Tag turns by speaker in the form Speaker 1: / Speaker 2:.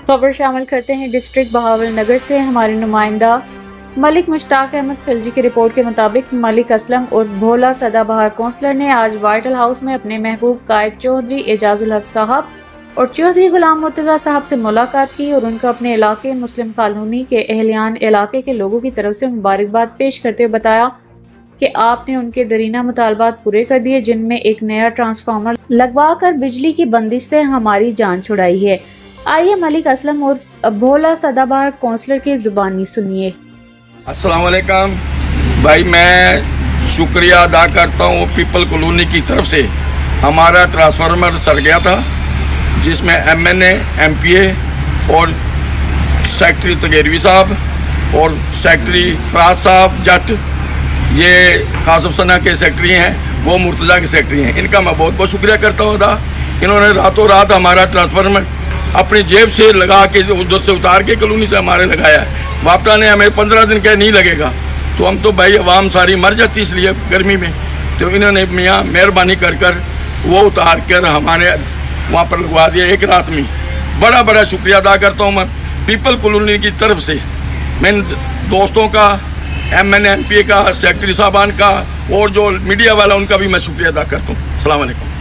Speaker 1: خبر شامل کرتے ہیں ڈسٹرکٹ بہاول نگر سے۔ ہمارے نمائندہ ملک مشتاق احمد خلجی کی رپورٹ کے مطابق ملک اسلم اور بھولا سدا بہار کونسلر نے آج وائٹ ہاؤس میں اپنے محبوب قائد چودھری اعجاز الحق صاحب اور چودھری غلام مرتضیٰ صاحب سے ملاقات کی اور ان کو اپنے علاقے مسلم کالونی کے اہلیان علاقے کے لوگوں کی طرف سے مبارکباد پیش کرتے ہوئے بتایا کہ آپ نے ان کے درینہ مطالبات پورے کر دیے، جن میں ایک نیا ٹرانسفارمر لگوا کر بجلی کی بندش سے ہماری جان چھڑائی ہے۔ آئیے ملک اسلم اور بھولا سدا بہار کونسلر کی زبانی سنیے۔
Speaker 2: السلام علیکم بھائی، میں شکریہ ادا کرتا ہوں پیپل کالونی کی طرف سے۔ ہمارا ٹرانسفارمر سڑ گیا تھا جس میں ایم این اے، ایم پی اے اور سیکٹری تگیروی صاحب اور سیکٹری فراز صاحب جٹ، یہ قاسم ثنا کے سیکٹری ہیں، وہ مرتضیٰ کے سیکٹری ہیں۔ ان کا میں بہت بہت شکریہ کرتا ہوں تھا۔ انہوں نے راتوں رات ہمارا ٹرانسفارمر اپنی جیب سے لگا کے ادھر سے اتار کے کالونی سے ہمارے لگایا ہے۔ واپٹا نے ہمیں 15 دن کہ نہیں لگے گا، تو ہم تو بھائی عوام ساری مر جاتی اس لیے گرمی میں، تو انہوں نے میاں مہربانی کر وہ اتار کر ہمارے وہاں پر لگوا دیا ایک رات میں۔ بڑا بڑا شکریہ ادا کرتا ہوں میں پیپل کالونی کی طرف سے، میں دوستوں کا، ایم این ایم پی اے کا، سیکٹری صاحبان کا اور جو میڈیا والا ان کا بھی میں شکریہ ادا کرتا ہوں۔ السلام علیکم۔